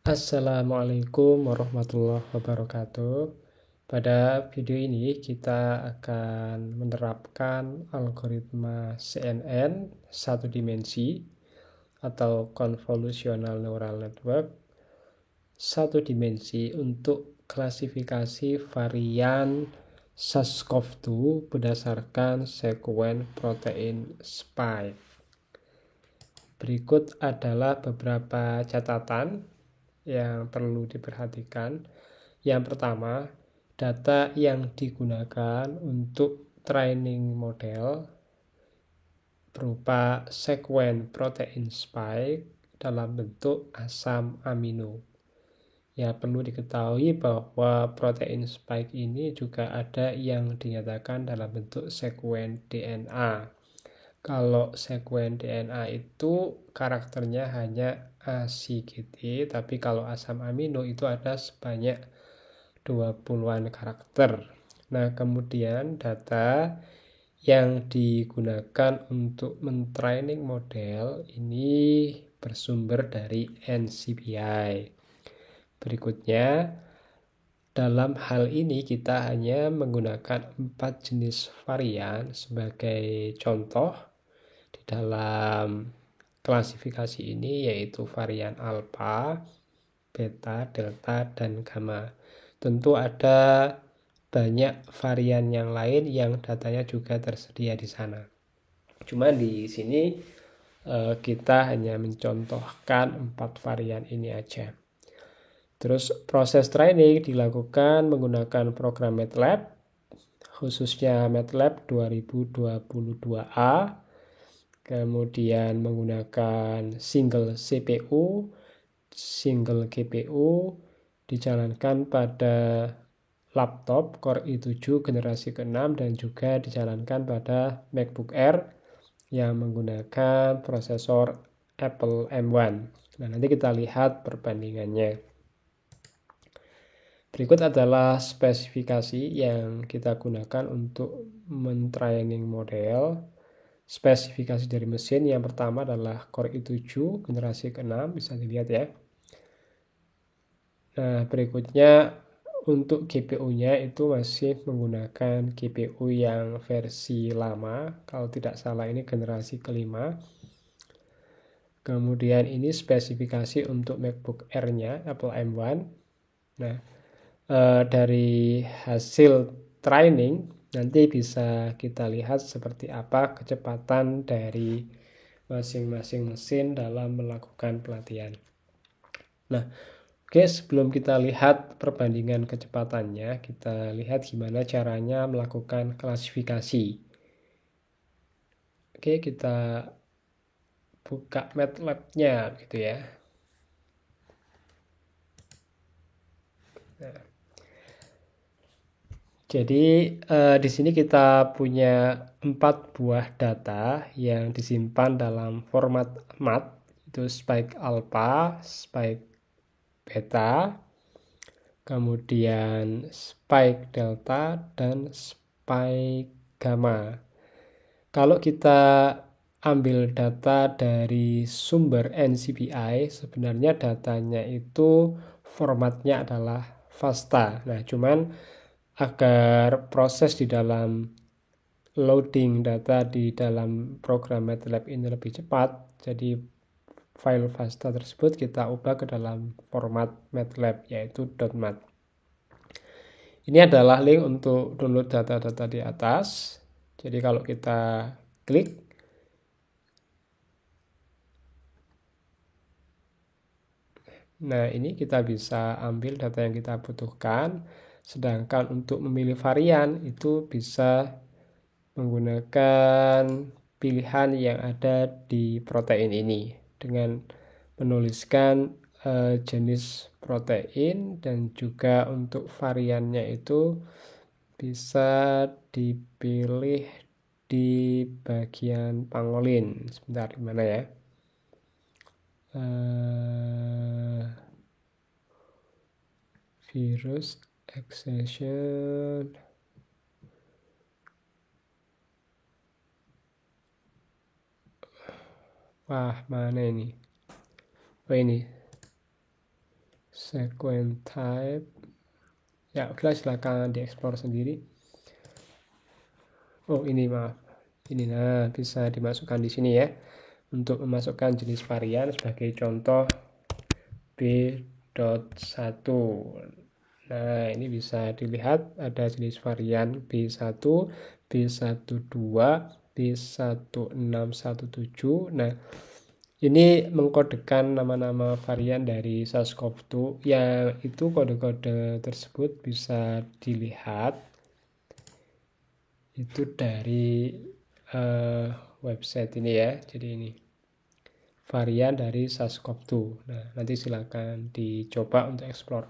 Assalamualaikum warahmatullahi wabarakatuh. Pada video ini kita akan menerapkan algoritma CNN satu dimensi atau Convolutional Neural Network satu dimensi untuk klasifikasi varian SARS-CoV-2 berdasarkan sekuen protein spike. Berikut adalah beberapa catatan yang perlu diperhatikan. Yang pertama, data yang digunakan untuk training model berupa sekuen protein spike dalam bentuk asam amino. Ya, perlu diketahui bahwa protein spike ini juga ada yang dinyatakan dalam bentuk sekuen DNA. Kalau sekuen DNA itu karakternya hanya ACGT, tapi kalau asam amino itu ada sebanyak 20-an karakter. Nah, kemudian data yang digunakan untuk mentraining model ini bersumber dari NCBI. Berikutnya, dalam hal ini kita hanya menggunakan 4 jenis varian sebagai contoh di dalam klasifikasi ini, yaitu varian alpha, beta, delta, dan gamma. Tentu ada banyak varian yang lain yang datanya juga tersedia di sana. Cuma di sini kita hanya mencontohkan 4 varian ini aja. Terus proses training dilakukan menggunakan program MATLAB, khususnya MATLAB 2022A, kemudian menggunakan single CPU, single GPU, dijalankan pada laptop Core i7 generasi ke-6 dan juga dijalankan pada MacBook Air yang menggunakan prosesor Apple M1. Nah, nanti kita lihat perbandingannya. Berikut adalah spesifikasi yang kita gunakan untuk mentraining model. Spesifikasi dari mesin yang pertama adalah Core i7 generasi ke-6, bisa dilihat ya. Nah, berikutnya untuk GPU-nya itu masih menggunakan GPU yang versi lama, kalau tidak salah ini generasi kelima. Kemudian ini spesifikasi untuk MacBook Air-nya Apple M1. Nah, dari hasil training nanti bisa kita lihat seperti apa kecepatan dari masing-masing mesin dalam melakukan pelatihan. Nah, oke, sebelum kita lihat perbandingan kecepatannya, kita lihat gimana caranya melakukan klasifikasi. Oke, kita buka MATLAB-nya gitu ya. Nah, jadi di sini kita punya 4 buah data yang disimpan dalam format MAT, itu spike alpha, spike beta, kemudian spike delta, dan spike gamma. Kalau kita ambil data dari sumber NCBI, sebenarnya datanya itu formatnya adalah FASTA. Nah, cuman agar proses di dalam loading data di dalam program MATLAB ini lebih cepat, jadi file FASTA tersebut kita ubah ke dalam format MATLAB, yaitu .mat. Ini adalah link untuk download data-data di atas. Jadi kalau kita klik, nah ini kita bisa ambil data yang kita butuhkan. Sedangkan untuk memilih varian itu bisa menggunakan pilihan yang ada di protein ini dengan menuliskan jenis protein, dan juga untuk variannya itu bisa dipilih di bagian pangolin. Sebentar, gimana ya? Virus accession. Wah, mana ini? Oh, ini. sequence type. Ya, oke, silakan dieksplor sendiri. Oh, ini maaf. Ini bisa dimasukkan di sini ya. Untuk memasukkan jenis varian sebagai contoh B.1. Nah, ini bisa dilihat ada jenis varian B1, B12, B1617. Nah, ini mengkodekan nama-nama varian dari SARS-CoV-2 yang itu kode-kode tersebut bisa dilihat itu dari website ini ya. Jadi ini varian dari SARS-CoV-2. Nah, nanti silakan dicoba untuk explore.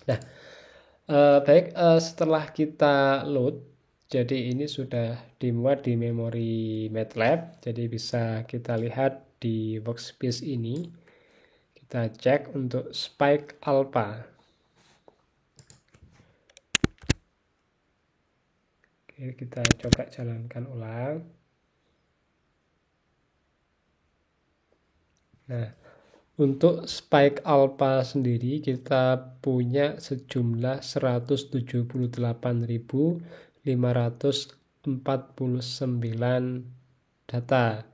Nah, baik, setelah kita load, jadi ini sudah dimuat di memori MATLAB, jadi bisa kita lihat di workspace ini. Kita cek untuk spike alpha. Oke, kita coba jalankan ulang. Nah, untuk spike alpha sendiri kita punya sejumlah 178.549 data.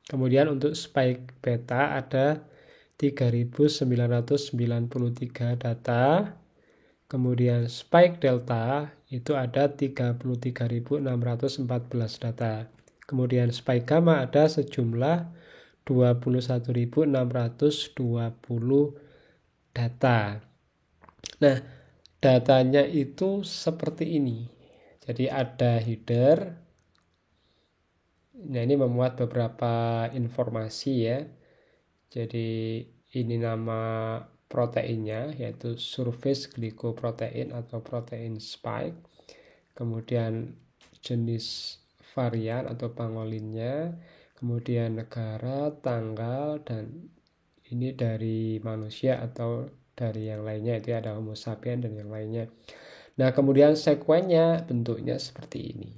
Kemudian untuk spike beta ada 3.993 data. Kemudian spike delta itu ada 33.614 data. Kemudian spike gamma ada sejumlah 21.620 data. Nah, datanya itu seperti ini. Jadi ada header. Nah, ini memuat beberapa informasi ya. Jadi ini nama proteinnya yaitu surface glycoprotein atau protein spike. Kemudian jenis varian atau pangolinnya, kemudian negara, tanggal, dan ini dari manusia atau dari yang lainnya, itu ada Homo sapiens dan yang lainnya. Nah, kemudian sekuennya bentuknya seperti ini.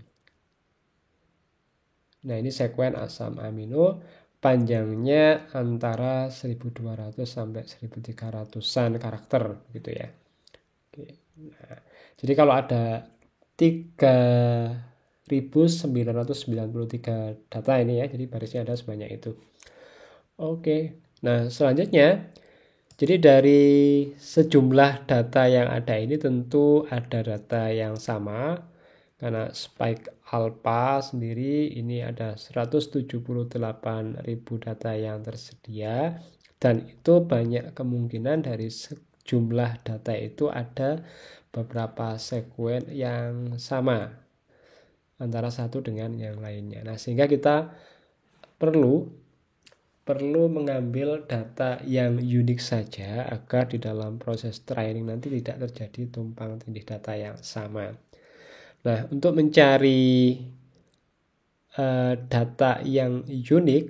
Nah, ini sekuen asam amino, panjangnya antara 1200 sampai 1300-an karakter gitu ya. Oke. Nah, jadi kalau ada 3.993 data ini ya, jadi barisnya ada sebanyak itu. Oke. Nah, selanjutnya, jadi dari sejumlah data yang ada ini tentu ada data yang sama. Karena spike alpha sendiri ini ada 178.000 data yang tersedia. Dan itu banyak kemungkinan dari sejumlah data itu ada beberapa sekuen yang sama antara satu dengan yang lainnya. Nah, sehingga kita perlu mengambil data yang unik saja agar di dalam proses training nanti tidak terjadi tumpang tindih data yang sama. Nah, untuk mencari data yang unik,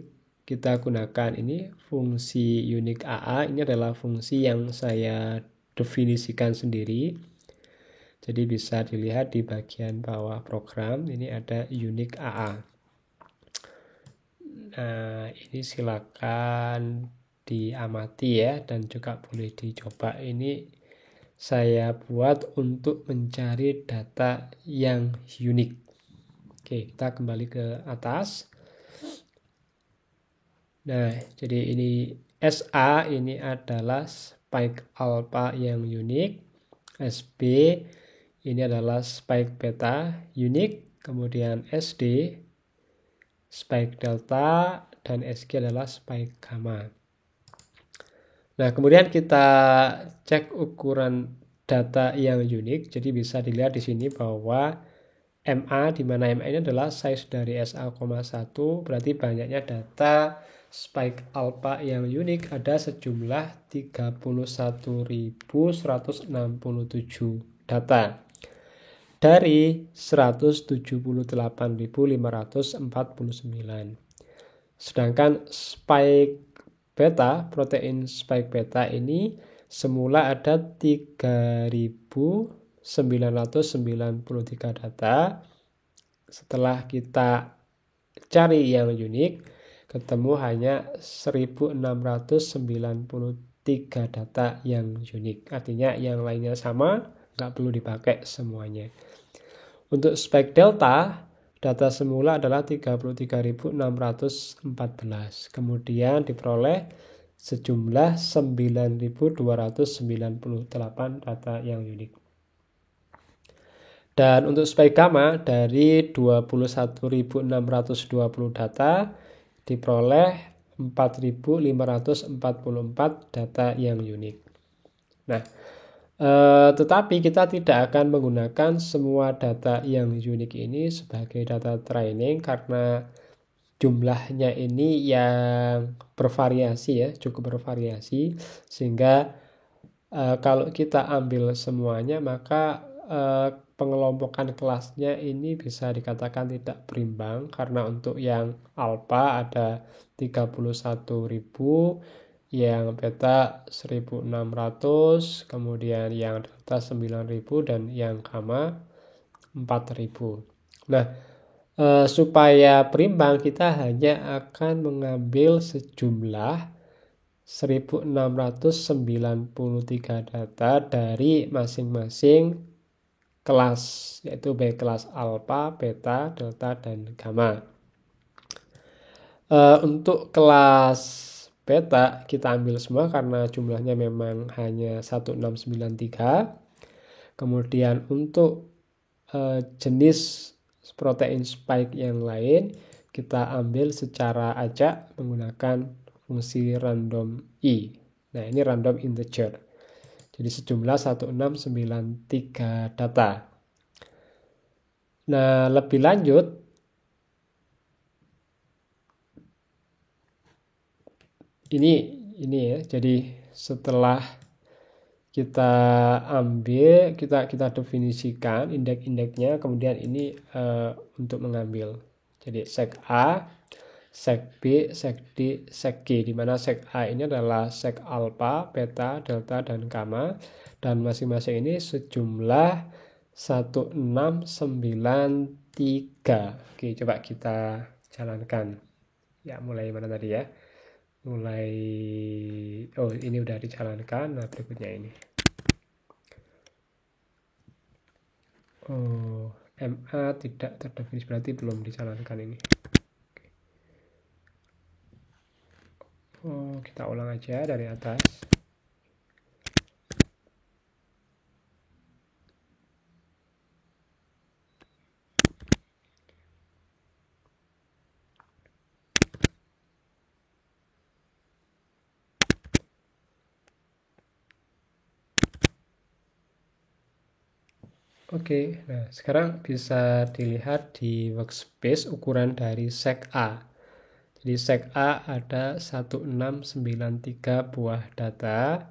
kita gunakan ini fungsi unique AA. Ini adalah fungsi yang saya definisikan sendiri. Jadi bisa dilihat di bagian bawah program, ini ada unique AA. Nah, ini silakan diamati ya, dan juga boleh dicoba. Ini saya buat untuk mencari data yang unik. Oke, kita kembali ke atas. Nah, jadi ini SA ini adalah spike alpha yang unik. SB ini adalah spike beta unik. Kemudian SD spike delta, dan SG adalah spike gamma. Nah, kemudian kita cek ukuran data yang unik. Jadi bisa dilihat di sini bahwa MA, di mana MA ini adalah size dari SA,1, berarti banyaknya data spike alpha yang unik ada sejumlah 31.167 data dari 178.549. Sedangkan spike beta, protein spike beta ini semula ada 3.993 data. Setelah kita cari yang unik, ketemu hanya 1.693 3 data yang unik. Artinya yang lainnya sama, nggak perlu dipakai semuanya. Untuk spek delta, data semula adalah 33.614. Kemudian diperoleh sejumlah 9.298 data yang unik. Dan untuk spek gamma dari 21.620 data diperoleh 4.544 data yang unik. Nah, tetapi kita tidak akan menggunakan semua data yang unik ini sebagai data training karena jumlahnya ini yang bervariasi ya, cukup bervariasi, sehingga kalau kita ambil semuanya maka pengelompokan kelasnya ini bisa dikatakan tidak berimbang karena untuk yang alpha ada 31.000, yang beta 1.600, kemudian yang delta 9.000 dan yang gamma 4.000. Nah, supaya berimbang kita hanya akan mengambil sejumlah 1.693 data dari masing-masing kelas, yaitu baik kelas alpha, beta, delta, dan gamma. Untuk kelas beta kita ambil semua karena jumlahnya memang hanya 1693. Kemudian untuk jenis protein spike yang lain kita ambil secara acak menggunakan fungsi random i. Nah, ini random integer. Jadi sejumlah 1693 data. Nah, lebih lanjut, ini ya. Jadi setelah kita ambil, kita definisikan indeks-indeksnya, kemudian ini untuk mengambil. Jadi sek A, sek B, sek D, sek G, di mana sek A ini adalah sek alpha, beta, delta, dan gamma, dan masing-masing ini sejumlah 1693. Oke, coba kita jalankan. Ya, mulai mana tadi ya? Mulai, oh ini udah dijalankan. Nah, berikutnya ini. Oh, MA tidak terdefinisi, berarti belum dijalankan ini. Oh, kita ulang aja dari atas. Oke, nah sekarang bisa dilihat di workspace ukuran dari sek A. Jadi sek A ada 1693 buah data,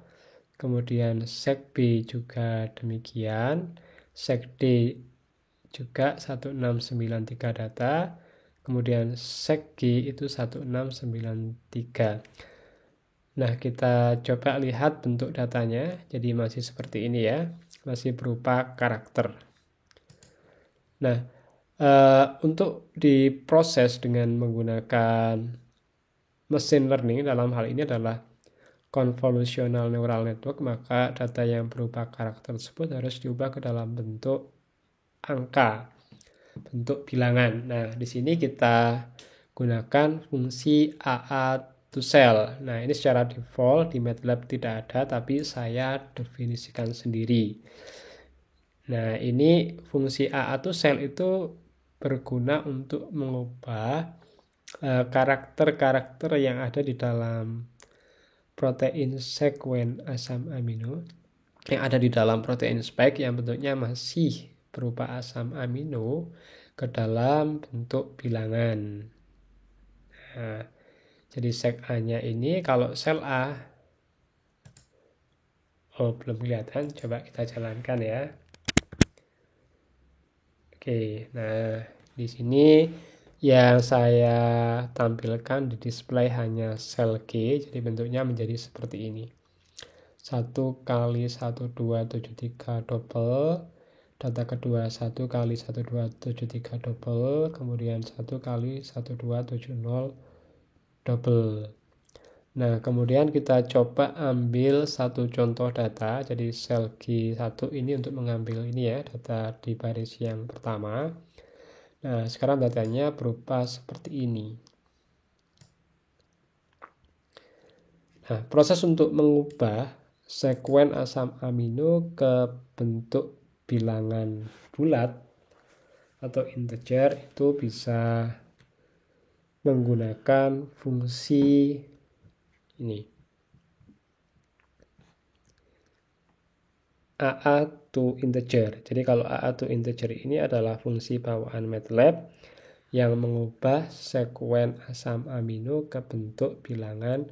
kemudian sek B juga demikian, sek D juga 1693 data, kemudian sek G itu 1693. Nah, kita coba lihat bentuk datanya, jadi masih seperti ini ya, masih berupa karakter. Nah, untuk diproses dengan menggunakan mesin learning, dalam hal ini adalah convolutional neural network, maka data yang berupa karakter tersebut harus diubah ke dalam bentuk angka, bentuk bilangan. Nah, di sini kita gunakan fungsi AA to cell. Nah, ini secara default di MATLAB tidak ada, tapi saya definisikan sendiri. Nah, ini fungsi AA to cell itu berguna untuk mengubah karakter-karakter yang ada di dalam protein sekuen asam amino yang ada di dalam protein spike yang bentuknya masih berupa asam amino ke dalam bentuk bilangan. Nah, jadi sek A-nya ini kalau sel A, oh belum kelihatan, coba kita jalankan ya. Oke, nah di sini yang saya tampilkan di display hanya sel G, jadi bentuknya menjadi seperti ini. 1 kali 1273 double, data kedua 1 kali 1273 double, kemudian 1 kali 1270 double. Nah, kemudian kita coba ambil satu contoh data. Jadi sel G1 ini untuk mengambil ini ya, data di baris yang pertama. Nah, sekarang datanya berupa seperti ini. Nah, proses untuk mengubah sekuen asam amino ke bentuk bilangan bulat atau integer itu bisa menggunakan fungsi ini AA to integer. Jadi kalau AA to integer ini adalah fungsi bawaan MATLAB yang mengubah sekuen asam amino ke bentuk bilangan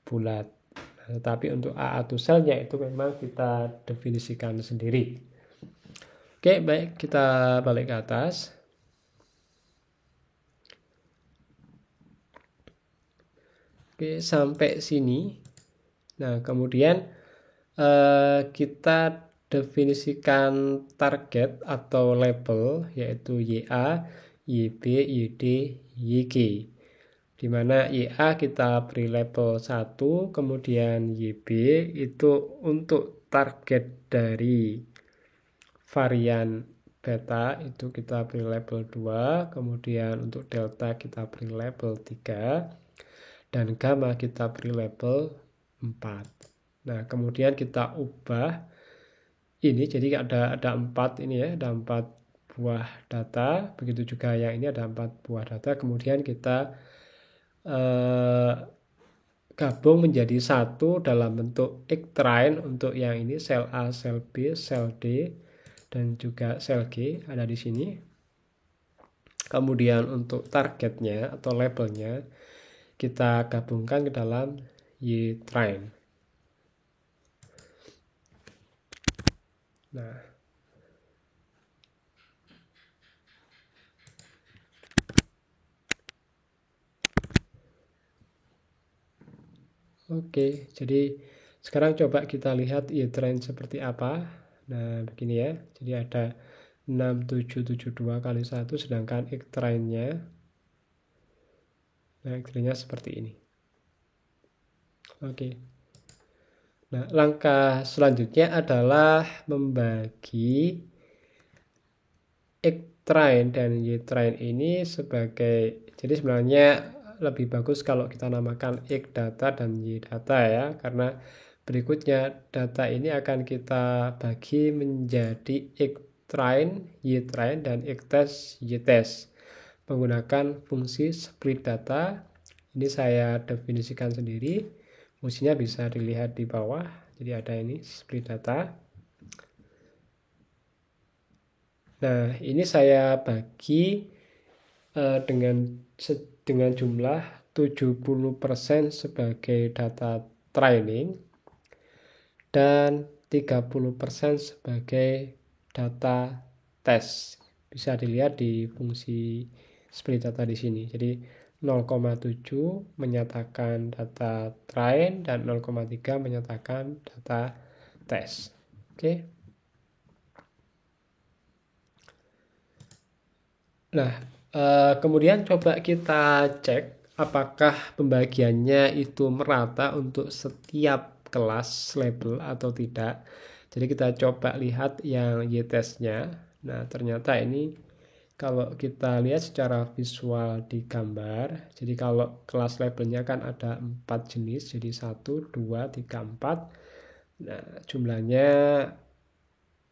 bulat. Nah, tetapi untuk AA to cell-nya itu memang kita definisikan sendiri. Oke, baik, kita balik ke atas. Oke, sampai sini. Nah, kemudian kita definisikan target atau label yaitu YA, YB, YD, YG. Di mana YA kita beri label 1, kemudian YB itu untuk target dari varian beta itu kita beri label 2, kemudian untuk delta kita beri label 3, dan gamma kita beri label 4. Nah, kemudian kita ubah ini, jadi ada 4 ini ya, ada 4 buah data, begitu juga yang ini ada 4 buah data, kemudian kita gabung menjadi satu dalam bentuk iktrain untuk yang ini sel A, sel B, sel D, dan juga sel G ada di sini. Kemudian untuk targetnya atau labelnya kita gabungkan ke dalam Y-train. Nah, oke, jadi sekarang coba kita lihat Y-train seperti apa. Nah, begini ya. Jadi ada 6772 kali 1, sedangkan X-trainnya, nah X-trainnya seperti ini. Oke. Nah, langkah selanjutnya adalah membagi X-train dan Y-train ini sebagai, jadi sebenarnya lebih bagus kalau kita namakan X data dan Y data ya, karena berikutnya data ini akan kita bagi menjadi X-train, Y-train, dan X-test, Y-test menggunakan fungsi split data. Ini saya definisikan sendiri, fungsinya bisa dilihat di bawah. Jadi ada ini split data. Nah, ini saya bagi dengan jumlah 70% sebagai data training dan 30% sebagai data test. Bisa dilihat di fungsi split data di sini. Jadi 0,7 menyatakan data train dan 0,3 menyatakan data test. Oke. Nah, kemudian coba kita cek apakah pembagiannya itu merata untuk setiap kelas label atau tidak. Jadi kita coba lihat yang Y-testnya. Nah, ternyata ini kalau kita lihat secara visual di gambar, jadi kalau kelas labelnya kan ada 4 jenis, jadi 1, 2, 3, 4. Nah, jumlahnya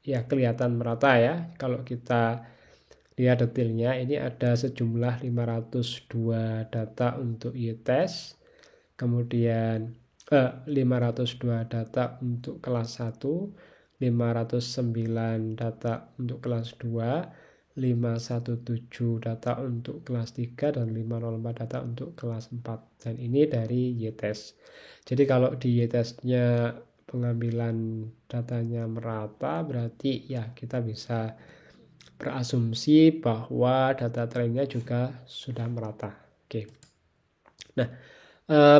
ya kelihatan merata ya. Kalau kita lihat detailnya, ini ada sejumlah 502 data untuk Y-test, kemudian 502 data untuk kelas 1, 509 data untuk kelas 2, 517 data untuk kelas 3, dan 504 data untuk kelas 4. Dan ini dari Y-test. Jadi kalau di Y-testnya pengambilan datanya merata, berarti ya kita bisa berasumsi bahwa data trainnya juga sudah merata. Oke. Nah,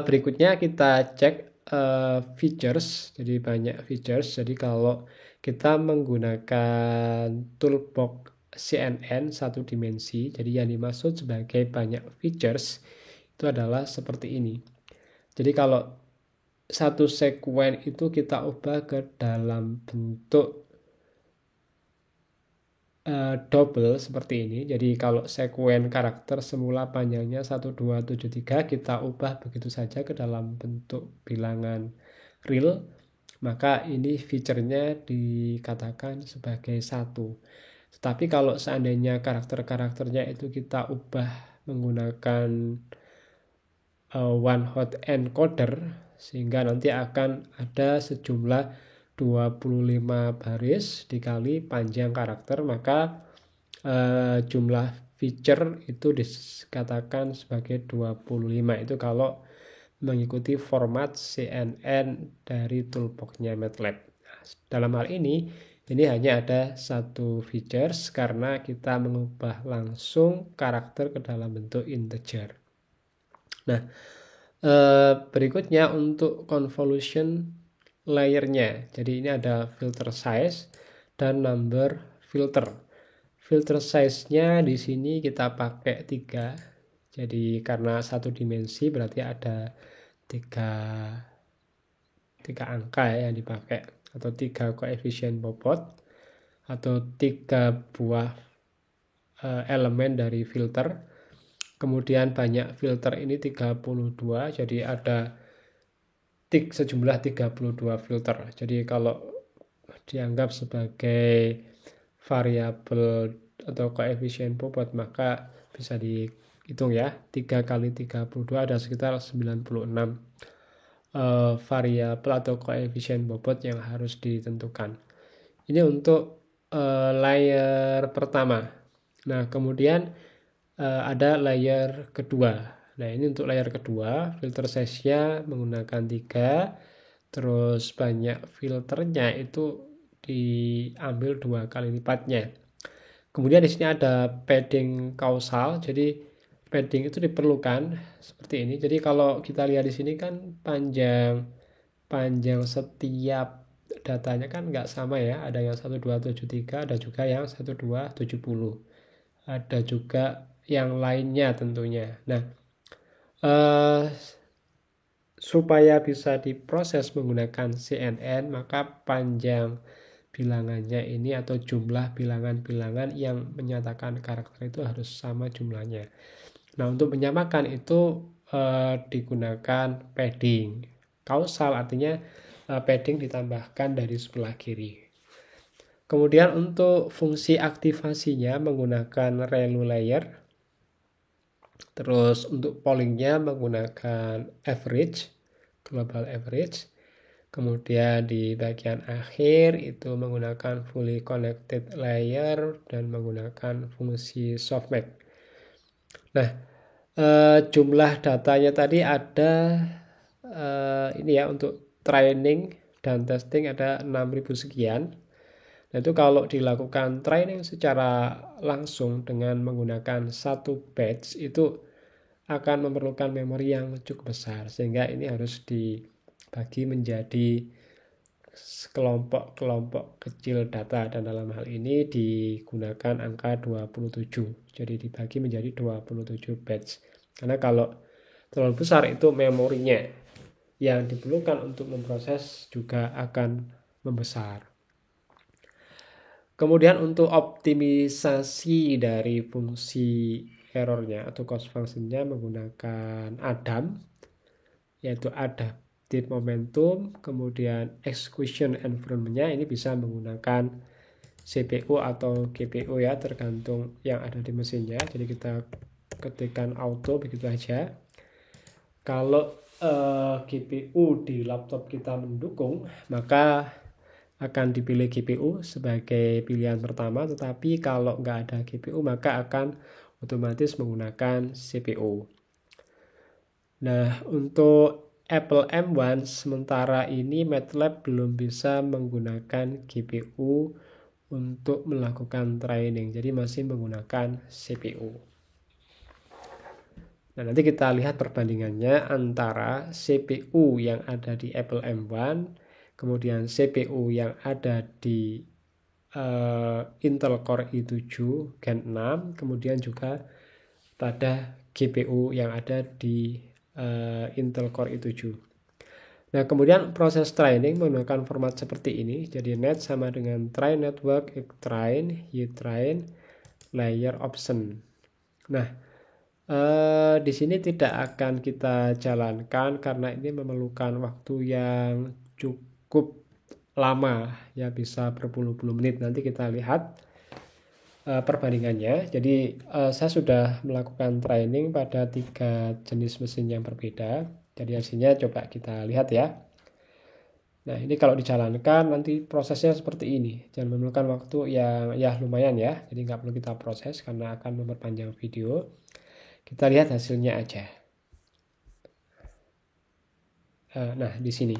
berikutnya kita cek features. Jadi banyak features. Jadi kalau kita menggunakan toolbox CNN satu dimensi, jadi yang dimaksud sebagai banyak features itu adalah seperti ini. Jadi kalau satu sekuen itu kita ubah ke dalam bentuk double seperti ini. Jadi kalau sekuen karakter semula panjangnya 1273 kita ubah begitu saja ke dalam bentuk bilangan real, maka ini fiturnya dikatakan sebagai satu. Tetapi kalau seandainya karakter-karakternya itu kita ubah menggunakan one hot encoder, sehingga nanti akan ada sejumlah 25 baris dikali panjang karakter, maka jumlah feature itu dikatakan sebagai 25. Itu kalau mengikuti format CNN dari toolbox-nya MATLAB. Dalam hal ini hanya ada satu features karena kita mengubah langsung karakter ke dalam bentuk integer. Nah, berikutnya untuk convolution layernya. Jadi ini ada filter size dan number filter. Filter size-nya di sini kita pakai 3. Jadi karena satu dimensi berarti ada 3 angka ya yang dipakai, atau 3 koefisien bobot, atau 3 buah elemen dari filter. Kemudian banyak filter ini 32, jadi ada sejumlah 32 filter. Jadi kalau dianggap sebagai variabel atau koefisien bobot, maka bisa dihitung ya, 3 kali 32 ada sekitar 96 variabel atau koefisien bobot yang harus ditentukan. Ini untuk layer pertama. Nah, kemudian ada layer kedua. Nah, ini untuk layer kedua, filter size-nya menggunakan 3, terus banyak filternya itu diambil 2 kali lipatnya. Kemudian di sini ada padding kausal, jadi padding itu diperlukan seperti ini. Jadi kalau kita lihat di sini kan panjang setiap datanya kan nggak sama ya, ada yang 1273, ada juga yang 1270. Ada juga yang lainnya tentunya. Nah, supaya bisa diproses menggunakan CNN, maka panjang bilangannya ini atau jumlah bilangan-bilangan yang menyatakan karakter itu harus sama jumlahnya. Nah, untuk menyamakan itu digunakan padding. Kausal artinya padding ditambahkan dari sebelah kiri. Kemudian untuk fungsi aktivasinya menggunakan ReLU layer. Terus untuk pollingnya menggunakan average, global average. Kemudian di bagian akhir itu menggunakan fully connected layer dan menggunakan fungsi softmax. Nah, jumlah datanya tadi ada ini ya, untuk training dan testing ada 6000 sekian. Nah, itu kalau dilakukan training secara langsung dengan menggunakan satu batch itu akan memerlukan memori yang cukup besar, sehingga ini harus dibagi menjadi kelompok-kelompok kecil data, dan dalam hal ini digunakan angka 27. Jadi dibagi menjadi 27 batch. Karena kalau terlalu besar itu memorinya yang diperlukan untuk memproses juga akan membesar. Kemudian untuk optimisasi dari fungsi errornya atau cost function-nya menggunakan ADAM, yaitu adaptive momentum, kemudian execution environment-nya ini bisa menggunakan CPU atau GPU ya, tergantung yang ada di mesinnya. Jadi kita ketikkan auto begitu aja. Kalau GPU di laptop kita mendukung, maka akan dipilih GPU sebagai pilihan pertama, tetapi kalau nggak ada GPU maka akan otomatis menggunakan CPU. Nah, untuk Apple M1 sementara ini MATLAB belum bisa menggunakan GPU untuk melakukan training, jadi masih menggunakan CPU. Nah, nanti kita lihat perbandingannya antara CPU yang ada di Apple M1 kemudian CPU yang ada di Intel Core i7 Gen 6, kemudian juga pada GPU yang ada di Intel Core i7. Nah, kemudian proses training menggunakan format seperti ini. Jadi net sama dengan train network, train, train, layer option. Nah, di sini tidak akan kita jalankan karena ini memerlukan waktu yang cukup lama, ya bisa berpuluh-puluh menit. Nanti kita lihat perbandingannya. Jadi saya sudah melakukan training pada 3 jenis mesin yang berbeda. Jadi hasilnya coba kita lihat ya. Nah, ini kalau dijalankan nanti prosesnya seperti ini. Dan memerlukan waktu yang ya lumayan ya. Jadi nggak perlu kita proses karena akan memperpanjang video. Kita lihat hasilnya aja. Nah, di sini.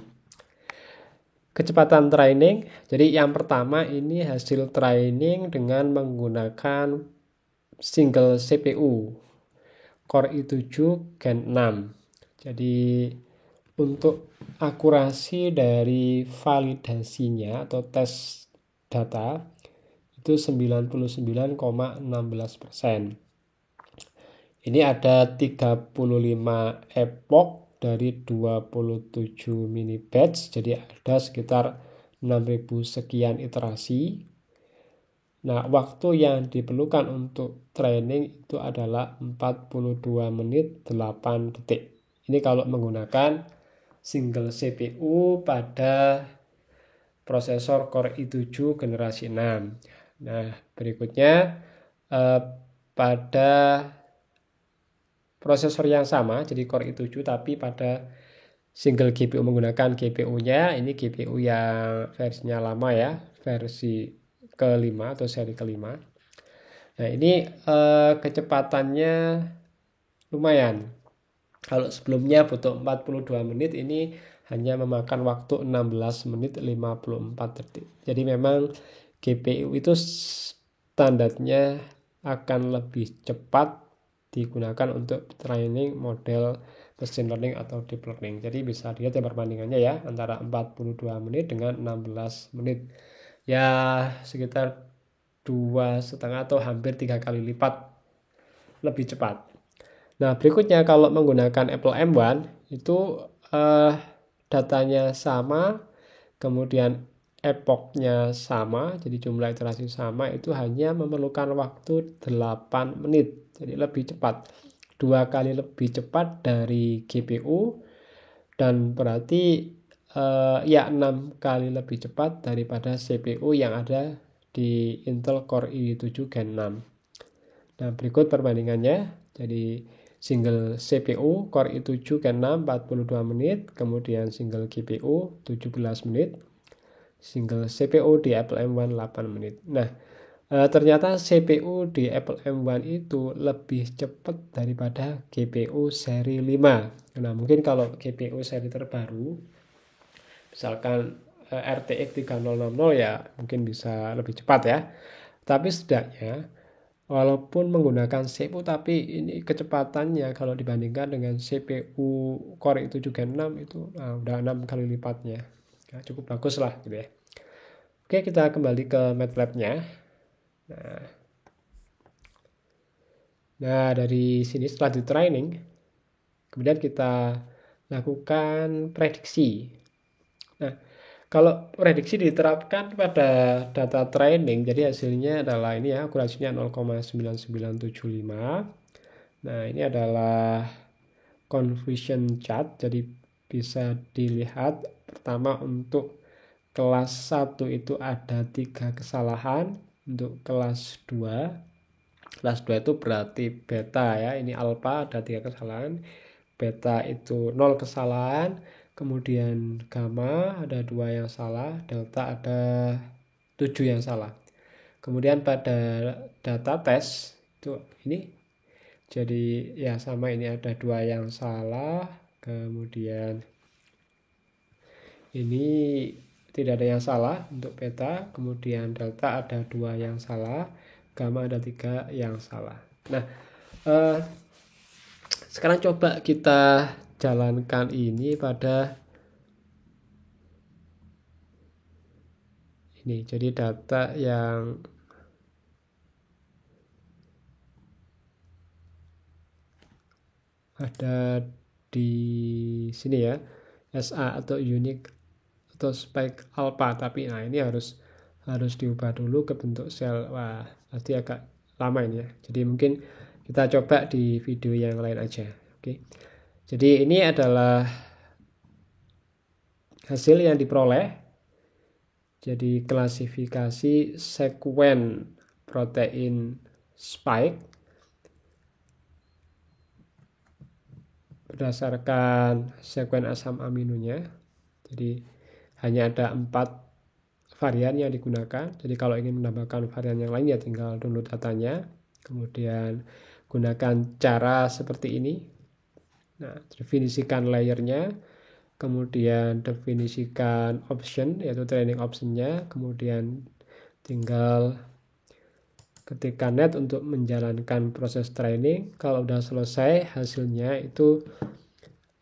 Kecepatan training. Jadi yang pertama ini hasil training dengan menggunakan single CPU Core i7 Gen 6. Jadi untuk akurasi dari validasinya atau tes data itu 99,16%. Ini ada 35 epoch dari 27 mini batch, jadi ada sekitar 6000 sekian iterasi. Nah, waktu yang diperlukan untuk training itu adalah 42 menit 8 detik. Ini kalau menggunakan single CPU pada prosesor Core i7 generasi 6. Nah, berikutnya pada prosesor yang sama, jadi Core i7 tapi pada single GPU menggunakan GPU-nya, ini GPU yang versinya lama ya, versi kelima atau seri kelima. Nah, ini kecepatannya lumayan. Kalau sebelumnya butuh 42 menit, ini hanya memakan waktu 16 menit 54 detik. Jadi memang GPU itu standarnya akan lebih cepat digunakan untuk training model machine learning atau deep learning. Jadi bisa dilihat ya perbandingannya ya antara 42 menit dengan 16 menit. Ya sekitar 2,5 atau hampir 3 kali lipat lebih cepat. Nah, berikutnya kalau menggunakan Apple M1 itu datanya sama, kemudian epochnya sama, jadi jumlah iterasi sama, itu hanya memerlukan waktu 8 menit, jadi lebih cepat. 2 kali lebih cepat dari GPU dan berarti ya 6 kali lebih cepat daripada CPU yang ada di Intel Core i7 Gen 6. Nah, berikut perbandingannya. Jadi single CPU Core i7 Gen 6 42 menit, kemudian single GPU 17 menit, single CPU di Apple M1 8 menit. Nah, ternyata CPU di Apple M1 itu lebih cepat daripada GPU seri 5. Nah, mungkin kalau GPU seri terbaru, misalkan RTX 3060 ya mungkin bisa lebih cepat ya. Tapi setidaknya walaupun menggunakan CPU tapi ini kecepatannya kalau dibandingkan dengan CPU Core i7 Gen 6 itu udah 6 kali lipatnya. Ya, cukup bagus lah gitu ya. Oke, kita kembali ke MATLAB-nya. Nah, dari sini setelah di training, kemudian kita lakukan prediksi. Nah, kalau prediksi diterapkan pada data training, jadi hasilnya adalah ini ya, akurasinya 0,9975. Nah, ini adalah confusion chart, jadi bisa dilihat pertama untuk kelas 1 itu ada 3 kesalahan, untuk kelas 2 itu berarti beta ya, ini alpha ada 3 kesalahan, beta itu 0 kesalahan, kemudian gamma ada 2 yang salah, delta ada 7 yang salah. Kemudian pada data tes itu ini jadi ya sama, ini ada 2 yang salah, kemudian ini tidak ada yang salah untuk beta, kemudian delta ada 2 yang salah, gamma ada 3 yang salah. Nah, sekarang coba kita jalankan ini pada ini, jadi data yang ada di sini ya, SA atau unique atau spike alpha, tapi nah ini harus diubah dulu ke bentuk sel. Wah, pasti agak lama ini ya. Jadi mungkin kita coba di video yang lain aja. Oke. Jadi ini adalah hasil yang diperoleh. Jadi klasifikasi sekuen protein spike berdasarkan sekuen asam aminonya. Jadi hanya ada 4 varian yang digunakan. Jadi kalau ingin menambahkan varian yang lain ya tinggal download datanya, kemudian gunakan cara seperti ini. Nah, definisikan layernya, kemudian definisikan option, yaitu training optionnya, kemudian tinggal ketikkan net untuk menjalankan proses training. Kalau udah selesai, hasilnya itu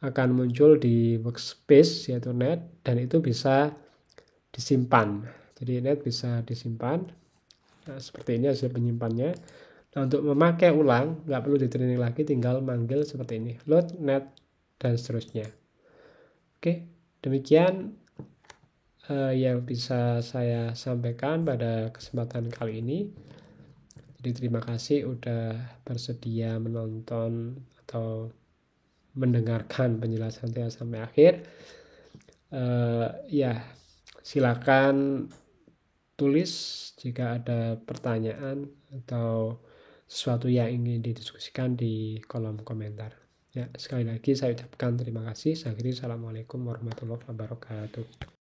akan muncul di workspace yaitu net, dan itu bisa disimpan. Jadi net bisa disimpan. Nah, seperti ini hasil penyimpannya. Nah, untuk memakai ulang nggak perlu di training lagi, tinggal manggil seperti ini, load net dan seterusnya. Oke, demikian yang bisa saya sampaikan pada kesempatan kali ini. Jadi terima kasih udah bersedia menonton atau mendengarkan penjelasan saya sampai akhir. Ya, silakan tulis jika ada pertanyaan atau sesuatu yang ingin didiskusikan di kolom komentar. Ya, sekali lagi saya ucapkan terima kasih. Saya akhiri, assalamualaikum warahmatullahi wabarakatuh.